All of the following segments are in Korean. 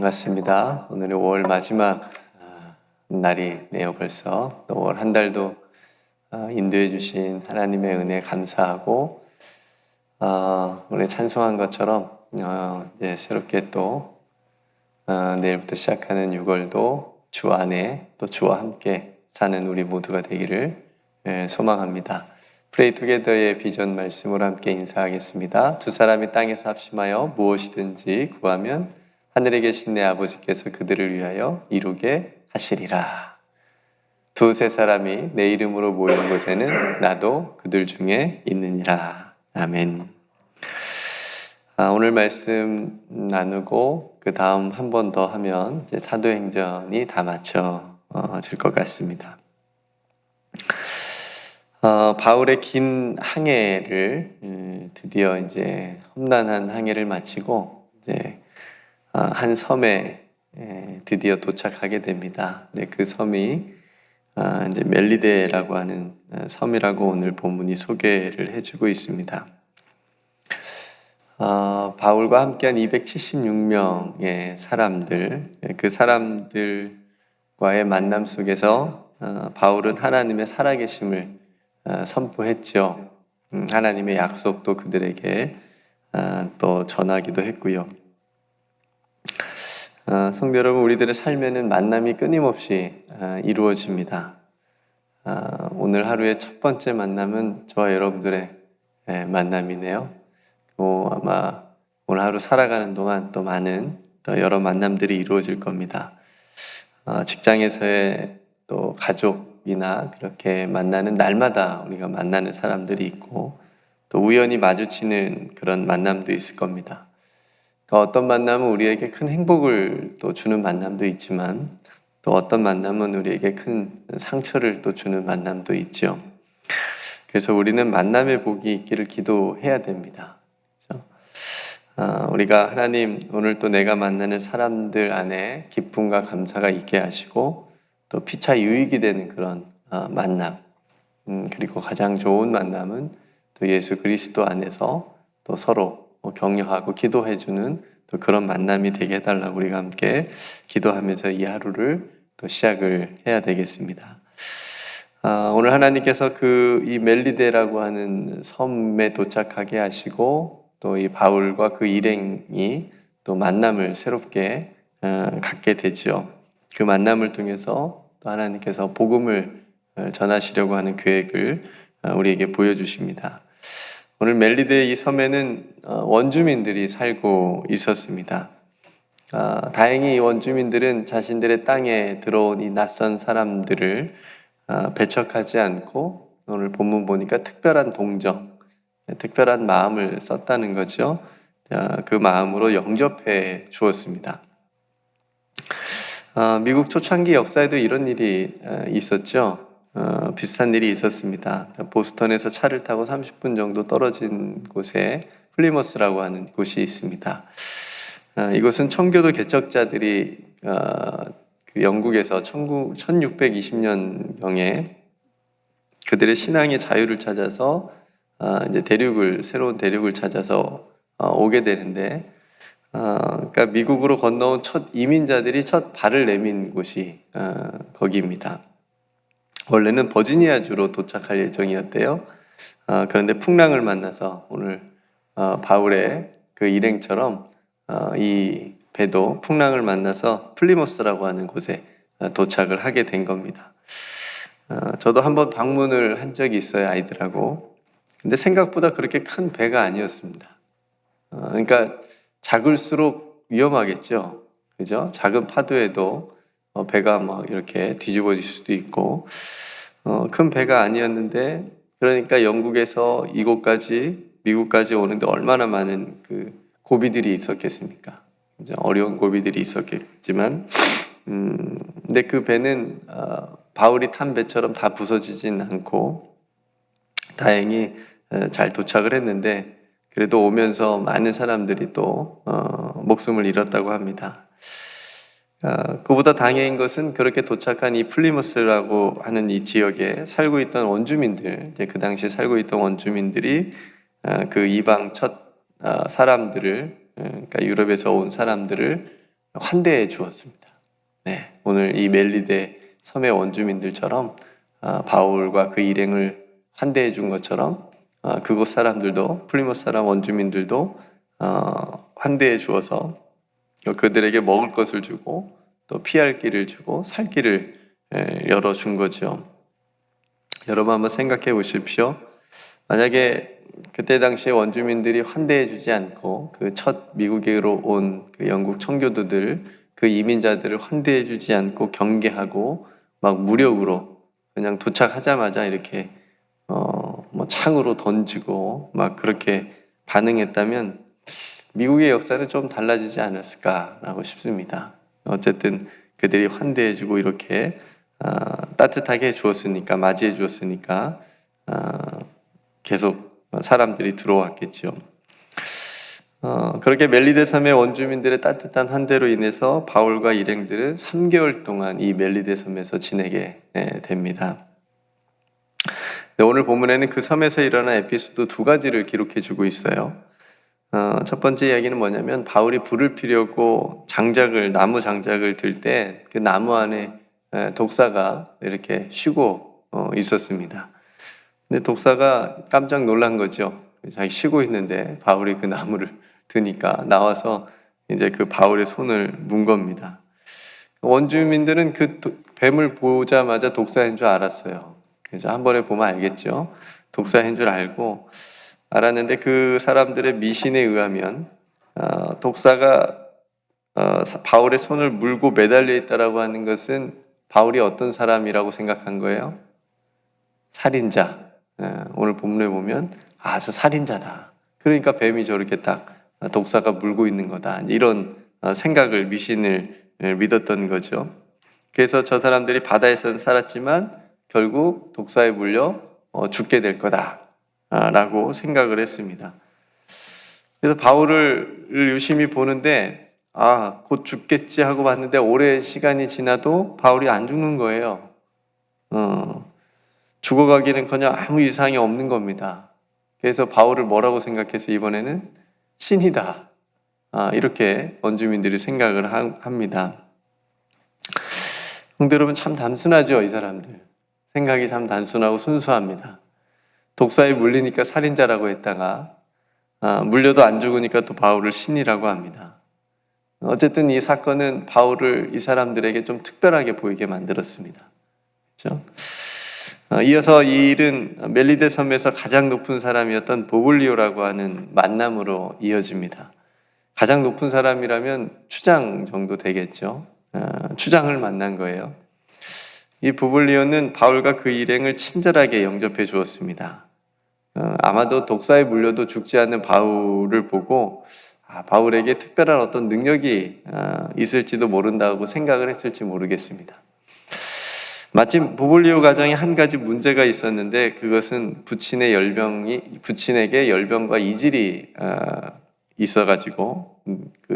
반갑습니다. 오늘은 5월 마지막 날이네요. 벌써 또 5월 한 달도 인도해 주신 하나님의 은혜 감사하고 오늘 찬송한 것처럼 이제 새롭게 또 내일부터 시작하는 6월도 주 안에 또 주와 함께 사는 우리 모두가 되기를 소망합니다. 프레이 투게더의 비전 말씀으로 함께 인사하겠습니다. 두 사람이 땅에서 합심하여 무엇이든지 구하면 하늘에 계신 내 아버지께서 그들을 위하여 이루게 하시리라. 두세 사람이 내 이름으로 모이는 곳에는 나도 그들 중에 있느니라. 아멘. 오늘 말씀 나누고 그 다음 한 번 더 하면 이제 사도행전이 다 마쳐질 것 같습니다. 바울의 긴 항해를 드디어 이제 험난한 항해를 마치고 이제 한 섬에 드디어 도착하게 됩니다. 네, 그 섬이 이제 멜리데라고 하는 섬이라고 오늘 본문이 소개를 해주고 있습니다. 바울과 함께한 276명의 사람들, 그 사람들과의 만남 속에서 바울은 하나님의 살아계심을 선포했죠. 하나님의 약속도 그들에게 또 전하기도 했고요. 성도 여러분, 우리들의 삶에는 만남이 끊임없이 이루어집니다. 오늘 하루의 첫 번째 만남은 저와 여러분들의 만남이네요. 아마 오늘 하루 살아가는 동안 또 많은 또 여러 만남들이 이루어질 겁니다. 직장에서의 또 가족이나 그렇게 만나는 날마다 우리가 만나는 사람들이 있고 또 우연히 마주치는 그런 만남도 있을 겁니다. 어떤 만남은 우리에게 큰 행복을 또 주는 만남도 있지만 또 어떤 만남은 우리에게 큰 상처를 또 주는 만남도 있죠. 그래서 우리는 만남의 복이 있기를 기도해야 됩니다. 그렇죠? 우리가 하나님 오늘 또 내가 만나는 사람들 안에 기쁨과 감사가 있게 하시고 또 피차 유익이 되는 그런 만남, 그리고 가장 좋은 만남은 또 예수 그리스도 안에서 또 서로 격려하고 기도해주는 또 그런 만남이 되게 해달라고 우리가 함께 기도하면서 이 하루를 또 시작을 해야 되겠습니다. 오늘 하나님께서 이 멜리데라고 하는 섬에 도착하게 하시고 또 이 바울과 그 일행이 또 만남을 새롭게 갖게 되죠. 그 만남을 통해서 또 하나님께서 복음을 전하시려고 하는 계획을 우리에게 보여주십니다. 오늘 멜리데 이 섬에는 원주민들이 살고 있었습니다. 다행히 이 원주민들은 자신들의 땅에 들어온 이 낯선 사람들을 배척하지 않고 오늘 본문 보니까 특별한 동정, 특별한 마음을 썼다는 거죠. 그 마음으로 영접해 주었습니다. 미국 초창기 역사에도 이런 일이 있었죠. 비슷한 일이 있었습니다. 보스턴에서 차를 타고 30분 정도 떨어진 곳에 플리머스라고 하는 곳이 있습니다. 이곳은 청교도 개척자들이 그 영국에서 1620년경에 그들의 신앙의 자유를 찾아서 이제 새로운 대륙을 찾아서 오게 되는데, 그러니까 미국으로 건너온 첫 이민자들이 첫 발을 내민 곳이 거기입니다. 원래는 버지니아주로 도착할 예정이었대요. 그런데 풍랑을 만나서 오늘 바울의 그 일행처럼 이 배도 풍랑을 만나서 플리머스라고 하는 곳에 도착을 하게 된 겁니다. 저도 한번 방문을 한 적이 있어요, 아이들하고. 근데 생각보다 그렇게 큰 배가 아니었습니다. 그러니까 작을수록 위험하겠죠. 그죠? 작은 파도에도 배가 막 이렇게 뒤집어질 수도 있고, 큰 배가 아니었는데, 그러니까 영국에서 이곳까지, 미국까지 오는데 얼마나 많은 그 고비들이 있었겠습니까? 그죠? 어려운 고비들이 있었겠지만, 근데 그 배는 바울이 탄 배처럼 다 부서지진 않고, 다행히 잘 도착을 했는데, 그래도 오면서 많은 사람들이 또 목숨을 잃었다고 합니다. 그보다 다행인 것은 그렇게 도착한 이 플리머스라고 하는 이 지역에 살고 있던 원주민들, 그 당시에 살고 있던 원주민들이 그 이방 첫 사람들을, 그러니까 유럽에서 온 사람들을 환대해 주었습니다. 네, 오늘 이 멜리데 섬의 원주민들처럼 바울과 그 일행을 환대해 준 것처럼 그곳 사람들도, 플리모스 사람 원주민들도 환대해 주어서 그들에게 먹을 것을 주고 또 피할 길을 주고 살 길을 열어준 거죠. 여러분 한번 생각해 보십시오. 만약에 그때 당시에 원주민들이 환대해 주지 않고 그 첫 미국으로 온 그 영국 청교도들, 그 이민자들을 환대해 주지 않고 경계하고 막 무력으로 그냥 도착하자마자 이렇게 뭐 창으로 던지고 막 그렇게 반응했다면 미국의 역사는 좀 달라지지 않았을까라고 싶습니다. 어쨌든 그들이 환대해 주고 이렇게 따뜻하게 주었으니까, 맞이해 주었으니까 계속 사람들이 들어왔겠죠. 그렇게 멜리데 섬의 원주민들의 따뜻한 환대로 인해서 바울과 일행들은 3개월 동안 이 멜리데 섬에서 지내게 됩니다. 오늘 본문에는 그 섬에서 일어난 에피소드 2가지를 기록해 주고 있어요. 첫 번째 이야기는 뭐냐면 바울이 불을 피려고 나무 장작을 들 때 그 나무 안에 독사가 이렇게 쉬고 있었습니다. 근데 독사가 깜짝 놀란 거죠. 자기 쉬고 있는데 바울이 그 나무를 드니까 나와서 이제 그 바울의 손을 문 겁니다. 원주민들은 그 뱀을 보자마자 독사인 줄 알았어요. 그래서 한 번에 보면 알겠죠. 독사인 줄 알고 알았는데 그 사람들의 미신에 의하면 독사가 바울의 손을 물고 매달려 있다라고 하는 것은 바울이 어떤 사람이라고 생각한 거예요? 살인자. 오늘 본문에 보면 저 살인자다. 그러니까 뱀이 저렇게 딱 독사가 물고 있는 거다. 이런 생각을 미신을 믿었던 거죠. 그래서 저 사람들이 바다에서는 살았지만 결국 독사에 물려 죽게 될 거다 라고 생각을 했습니다. 그래서 바울을 유심히 보는데 곧 죽겠지 하고 봤는데 오랜 시간이 지나도 바울이 안 죽는 거예요. 죽어가기는커녕 아무 이상이 없는 겁니다. 그래서 바울을 뭐라고 생각해서 이번에는 신이다, 이렇게 원주민들이 생각을 합니다. 형제 여러분, 참 단순하죠. 이 사람들 생각이 참 단순하고 순수합니다. 독사에 물리니까 살인자라고 했다가 물려도 안 죽으니까 또 바울을 신이라고 합니다. 어쨌든 이 사건은 바울을 이 사람들에게 좀 특별하게 보이게 만들었습니다. 그렇죠? 이어서 이 일은 멜리데 섬에서 가장 높은 사람이었던 보블리오라고 하는 만남으로 이어집니다. 가장 높은 사람이라면 추장 정도 되겠죠. 추장을 만난 거예요. 이 보블리오는 바울과 그 일행을 친절하게 영접해 주었습니다. 아마도 독사에 물려도 죽지 않는 바울을 보고 바울에게 특별한 어떤 능력이 있을지도 모른다고 생각을 했을지 모르겠습니다. 마침 보블리오 가정에 한 가지 문제가 있었는데 그것은 부친에게 열병과 이질이 있어가지고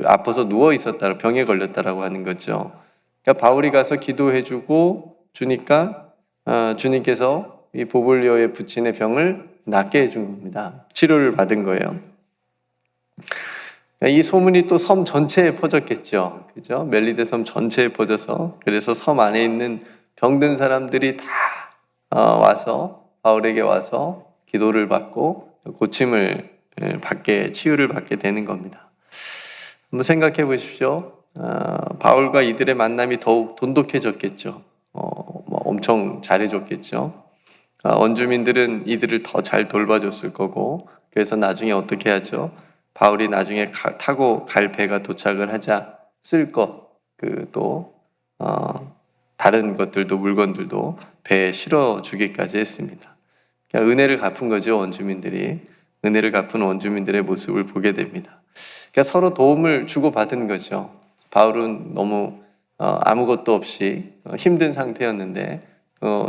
아파서 누워 있었다, 병에 걸렸다라고 하는 거죠. 그러니까 바울이 가서 기도해주고 주니까 주님께서 이 보블리오의 부친의 병을 낫게 해준 겁니다. 치료를 받은 거예요. 이 소문이 또 섬 전체에 퍼졌겠죠. 그죠? 멜리데 섬 전체에 퍼져서 그래서 섬 안에 있는 병든 사람들이 다 와서 바울에게 와서 기도를 받고 고침을 치유를 받게 되는 겁니다. 한번 생각해 보십시오. 바울과 이들의 만남이 더욱 돈독해졌겠죠. 엄청 잘해줬겠죠. 원주민들은 이들을 더 잘 돌봐줬을 거고, 그래서 나중에 어떻게 하죠? 바울이 나중에 타고 갈 배가 도착을 하자 쓸 것, 다른 것들도, 물건들도 배에 실어주기까지 했습니다. 그러니까 은혜를 갚은 거죠. 원주민들이. 은혜를 갚은 원주민들의 모습을 보게 됩니다. 그러니까 서로 도움을 주고받은 거죠. 바울은 너무 아무것도 없이 힘든 상태였는데,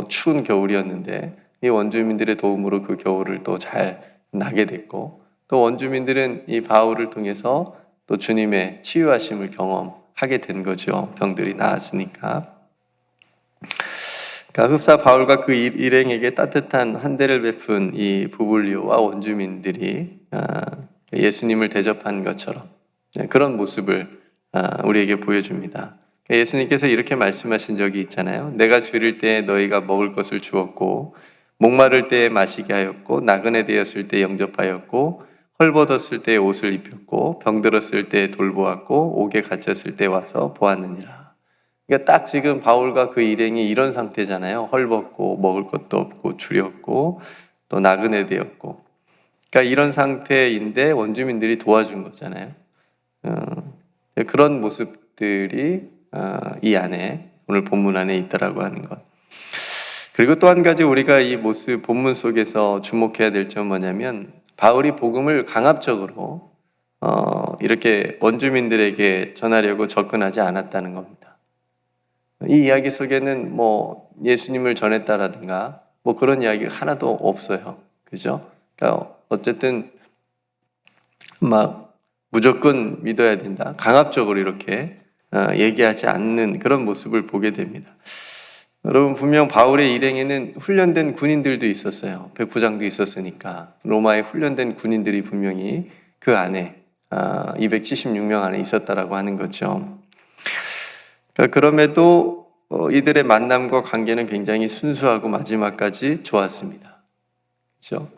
추운 겨울이었는데 이 원주민들의 도움으로 그 겨울을 또 잘 나게 됐고, 또 원주민들은 이 바울을 통해서 또 주님의 치유하심을 경험하게 된 거죠. 병들이 나았으니까. 그러니까 흡사 바울과 그 일행에게 따뜻한 환대를 베푼 이 부블리오와 원주민들이 예수님을 대접한 것처럼 그런 모습을 우리에게 보여줍니다. 예수님께서 이렇게 말씀하신 적이 있잖아요. 내가 줄일 때 너희가 먹을 것을 주었고 목마를 때에 마시게 하였고 나그네 되었을 때 영접하였고 헐벗었을 때 옷을 입혔고 병들었을 때 돌보았고 옥에 갇혔을 때 와서 보았느니라. 그러니까 딱 지금 바울과 그 일행이 이런 상태잖아요. 헐벗고 먹을 것도 없고 줄였고 또 나그네 되었고, 그러니까 이런 상태인데 원주민들이 도와준 거잖아요. 그런 모습들이 이 안에 오늘 본문 안에 있다라고 하는 것. 그리고 또 한 가지 우리가 이 모습 본문 속에서 주목해야 될 점은 뭐냐면 바울이 복음을 강압적으로 이렇게 원주민들에게 전하려고 접근하지 않았다는 겁니다. 이 이야기 속에는 뭐 예수님을 전했다라든가 뭐 그런 이야기가 하나도 없어요. 그죠? 그러니까 어쨌든 막 무조건 믿어야 된다. 강압적으로 이렇게 얘기하지 않는 그런 모습을 보게 됩니다. 여러분, 분명 바울의 일행에는 훈련된 군인들도 있었어요. 백부장도 있었으니까 로마에 훈련된 군인들이 분명히 그 안에 276명 안에 있었다라고 하는 거죠. 그럼에도 이들의 만남과 관계는 굉장히 순수하고 마지막까지 좋았습니다. 그렇죠?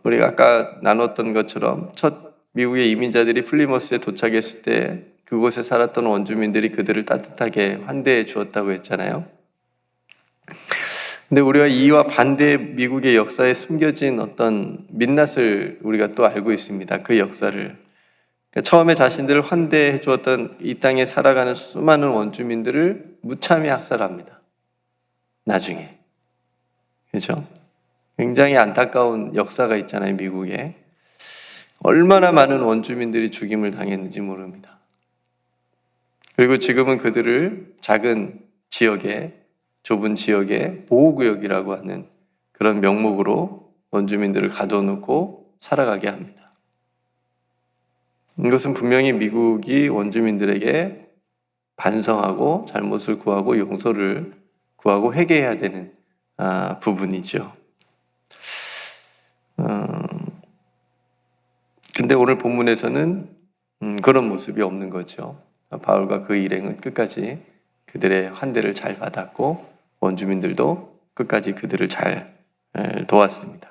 우리가 아까 나눴던 것처럼 첫 미국의 이민자들이 플리머스에 도착했을 때 그곳에 살았던 원주민들이 그들을 따뜻하게 환대해 주었다고 했잖아요. 근데 우리가 이와 반대 미국의 역사에 숨겨진 어떤 민낯을 우리가 또 알고 있습니다. 그 역사를. 그러니까 처음에 자신들을 환대해 주었던 이 땅에 살아가는 수많은 원주민들을 무참히 학살합니다. 나중에. 그렇죠? 굉장히 안타까운 역사가 있잖아요, 미국에. 얼마나 많은 원주민들이 죽임을 당했는지 모릅니다. 그리고 지금은 그들을 작은 지역에, 좁은 지역에 보호구역이라고 하는 그런 명목으로 원주민들을 가둬놓고 살아가게 합니다. 이것은 분명히 미국이 원주민들에게 반성하고 잘못을 구하고 용서를 구하고 회개해야 되는 부분이죠. 근데 오늘 본문에서는 그런 모습이 없는 거죠. 바울과 그 일행은 끝까지 그들의 환대를 잘 받았고 원주민들도 끝까지 그들을 잘 도왔습니다.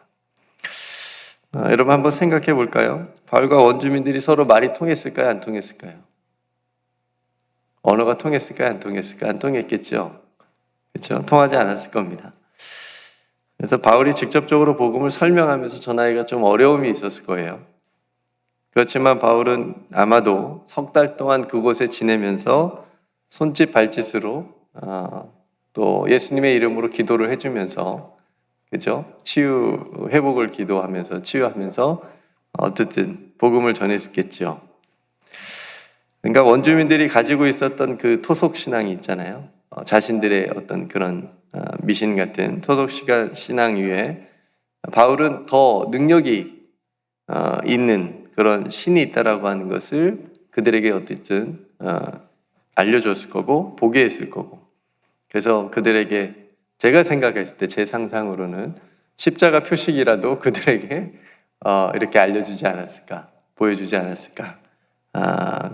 여러분 한번 생각해 볼까요? 바울과 원주민들이 서로 말이 통했을까요? 안 통했을까요? 언어가 통했을까요? 안 통했을까요? 안 통했겠죠. 그렇죠? 통하지 않았을 겁니다. 그래서 바울이 직접적으로 복음을 설명하면서 전하기가 좀 어려움이 있었을 거예요. 그렇지만 바울은 아마도 석 달 동안 그곳에 지내면서 손짓 발짓으로 또 예수님의 이름으로 기도를 해주면서, 그죠? 치유 회복을 기도하면서 치유하면서 어쨌든 복음을 전했겠죠. 그러니까 원주민들이 가지고 있었던 그 토속 신앙이 있잖아요. 자신들의 어떤 그런 미신 같은 토속 신앙 위에 바울은 더 능력이 있는 그런 신이 있다라고 하는 것을 그들에게 어쨌든 알려줬을 거고 보게 했을 거고, 그래서 그들에게 제가 생각했을 때 제 상상으로는 십자가 표식이라도 그들에게 이렇게 알려주지 않았을까, 보여주지 않았을까.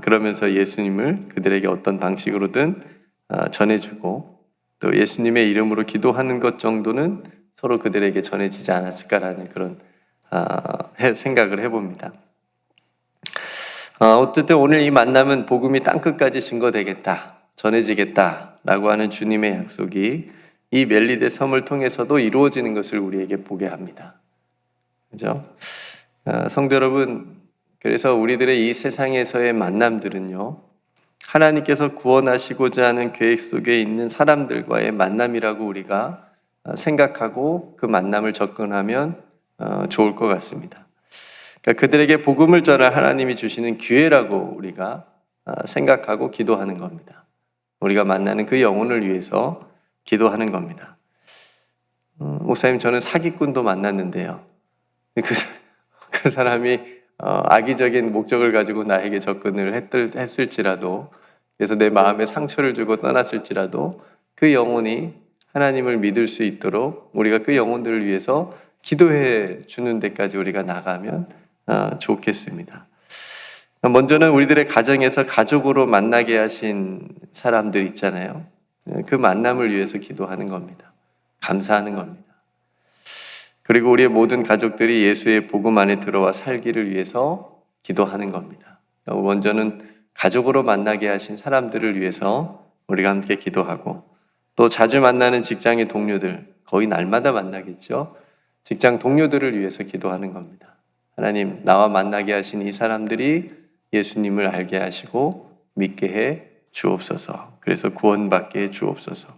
그러면서 예수님을 그들에게 어떤 방식으로든 전해주고 또 예수님의 이름으로 기도하는 것 정도는 서로 그들에게 전해지지 않았을까라는 그런 생각을 해봅니다. 어쨌든 오늘 이 만남은 복음이 땅끝까지 증거되겠다, 전해지겠다라고 하는 주님의 약속이 이 멜리데 섬을 통해서도 이루어지는 것을 우리에게 보게 합니다. 그죠? 성도 여러분, 그래서 우리들의 이 세상에서의 만남들은요, 하나님께서 구원하시고자 하는 계획 속에 있는 사람들과의 만남이라고 우리가 생각하고 그 만남을 접근하면 좋을 것 같습니다. 그러니까 그들에게 복음을 전할 하나님이 주시는 기회라고 우리가 생각하고 기도하는 겁니다. 우리가 만나는 그 영혼을 위해서 기도하는 겁니다. 목사님, 저는 사기꾼도 만났는데요. 그 사람이 악의적인 목적을 가지고 나에게 접근을 했을지라도, 그래서 내 마음에 상처를 주고 떠났을지라도 그 영혼이 하나님을 믿을 수 있도록 우리가 그 영혼들을 위해서 기도해 주는 데까지 우리가 나가면 좋겠습니다. 먼저는 우리들의 가정에서 가족으로 만나게 하신 사람들 있잖아요. 그 만남을 위해서 기도하는 겁니다. 감사하는 겁니다. 그리고 우리의 모든 가족들이 예수의 복음 안에 들어와 살기를 위해서 기도하는 겁니다. 먼저는 가족으로 만나게 하신 사람들을 위해서 우리가 함께 기도하고, 또 자주 만나는 직장의 동료들, 거의 날마다 만나겠죠. 직장 동료들을 위해서 기도하는 겁니다. 하나님, 나와 만나게 하신 이 사람들이 예수님을 알게 하시고 믿게 해 주옵소서. 그래서 구원받게 해 주옵소서.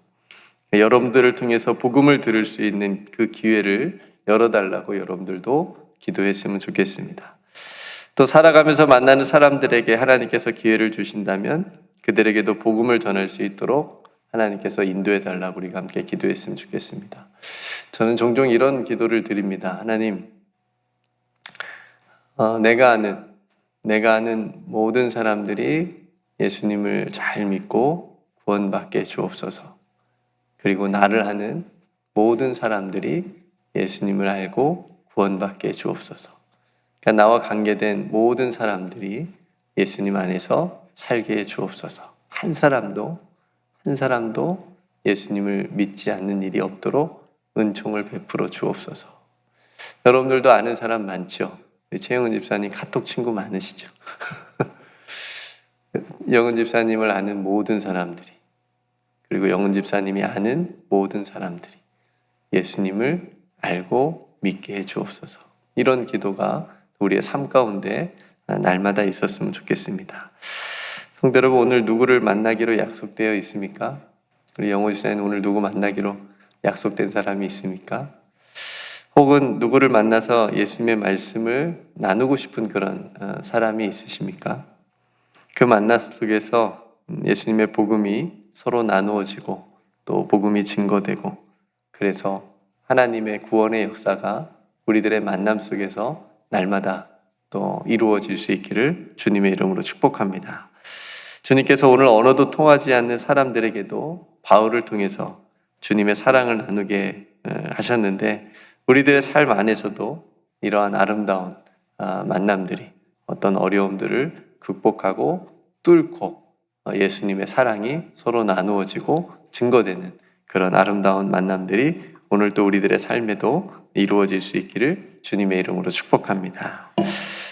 여러분들을 통해서 복음을 들을 수 있는 그 기회를 열어달라고 여러분들도 기도했으면 좋겠습니다. 또 살아가면서 만나는 사람들에게 하나님께서 기회를 주신다면 그들에게도 복음을 전할 수 있도록 하나님께서 인도해 달라고 우리가 함께 기도했으면 좋겠습니다. 저는 종종 이런 기도를 드립니다. 하나님, 내가 아는 모든 사람들이 예수님을 잘 믿고 구원받게 주옵소서. 그리고 나를 아는 모든 사람들이 예수님을 알고 구원받게 주옵소서. 그러니까 나와 관계된 모든 사람들이 예수님 안에서 살게 해 주옵소서. 한 사람도 예수님을 믿지 않는 일이 없도록 은총을 베풀어 주옵소서. 여러분들도 아는 사람 많죠? 최영은 집사님 카톡 친구 많으시죠? 영은 집사님을 아는 모든 사람들이, 그리고 영은 집사님이 아는 모든 사람들이 예수님을 알고 믿게 해 주옵소서. 이런 기도가 우리의 삶 가운데 날마다 있었으면 좋겠습니다. 성도 여러분, 오늘 누구를 만나기로 약속되어 있습니까? 우리 영호 집사님 오늘 누구 만나기로 약속된 사람이 있습니까? 혹은 누구를 만나서 예수님의 말씀을 나누고 싶은 그런 사람이 있으십니까? 그 만남 속에서 예수님의 복음이 서로 나누어지고 또 복음이 증거되고, 그래서 하나님의 구원의 역사가 우리들의 만남 속에서 날마다 또 이루어질 수 있기를 주님의 이름으로 축복합니다. 주님께서 오늘 언어도 통하지 않는 사람들에게도 바울을 통해서 주님의 사랑을 나누게 하셨는데, 우리들의 삶 안에서도 이러한 아름다운 만남들이 어떤 어려움들을 극복하고 뚫고 예수님의 사랑이 서로 나누어지고 증거되는 그런 아름다운 만남들이 오늘 또 우리들의 삶에도 이루어질 수 있기를 주님의 이름으로 축복합니다.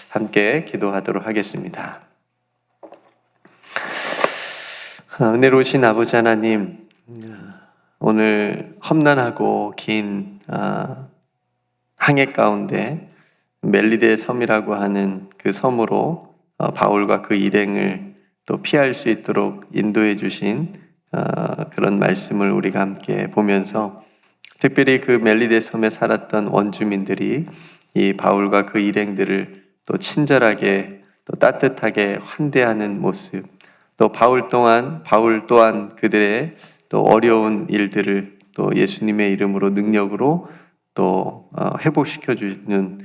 함께 기도하도록 하겠습니다. 은혜로우신 아버지 하나님, 오늘 험난하고 긴 항해 가운데 멜리데 섬이라고 하는 그 섬으로 바울과 그 일행을 또 피할 수 있도록 인도해 주신 그런 말씀을 우리가 함께 보면서, 특별히 그 멜리데 섬에 살았던 원주민들이 이 바울과 그 일행들을 또 친절하게 또 따뜻하게 환대하는 모습, 또 바울 또한 그들의 또 어려운 일들을 또 예수님의 이름으로 능력으로 또 회복시켜 주는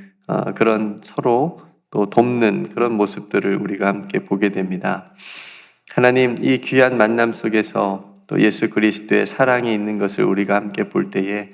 그런 서로 또 돕는 그런 모습들을 우리가 함께 보게 됩니다. 하나님, 이 귀한 만남 속에서 또 예수 그리스도의 사랑이 있는 것을 우리가 함께 볼 때에,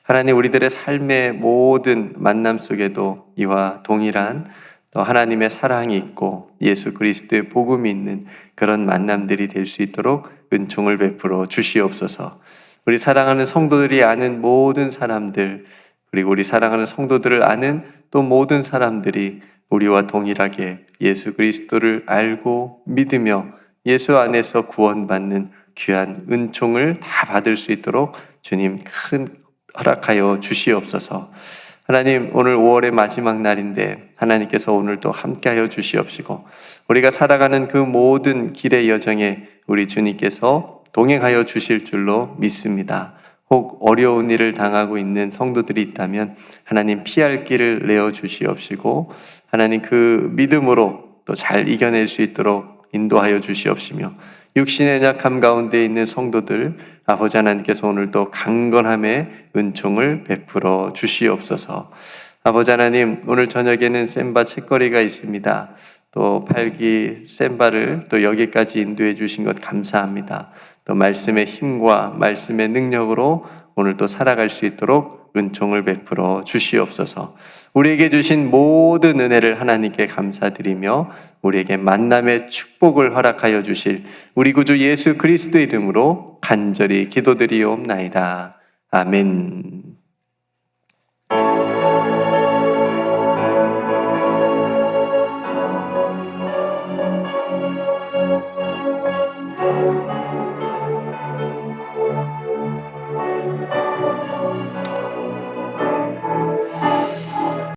하나님, 우리들의 삶의 모든 만남 속에도 이와 동일한 또 하나님의 사랑이 있고 예수 그리스도의 복음이 있는 그런 만남들이 될 수 있도록 은총을 베풀어 주시옵소서. 우리 사랑하는 성도들이 아는 모든 사람들, 그리고 우리 사랑하는 성도들을 아는 또 모든 사람들이 우리와 동일하게 예수 그리스도를 알고 믿으며 예수 안에서 구원받는 귀한 은총을 다 받을 수 있도록 주님 큰 허락하여 주시옵소서. 하나님, 오늘 5월의 마지막 날인데 하나님께서 오늘 또 함께하여 주시옵시고, 우리가 살아가는 그 모든 길의 여정에 우리 주님께서 동행하여 주실 줄로 믿습니다. 혹 어려운 일을 당하고 있는 성도들이 있다면 하나님 피할 길을 내어 주시옵시고, 하나님 그 믿음으로 또 잘 이겨낼 수 있도록 인도하여 주시옵시며, 육신의 약함 가운데 있는 성도들 아버지 하나님께서 오늘 또 강건함의 은총을 베풀어 주시옵소서. 아버지 하나님, 오늘 저녁에는 셈바 책거리가 있습니다. 또 팔기 셈바를 또 여기까지 인도해 주신 것 감사합니다. 또 말씀의 힘과 말씀의 능력으로 오늘 또 살아갈 수 있도록 은총을 베풀어 주시옵소서. 우리에게 주신 모든 은혜를 하나님께 감사드리며 우리에게 만남의 축복을 허락하여 주실 우리 구주 예수 그리스도 이름으로 간절히 기도드리옵나이다. 아멘.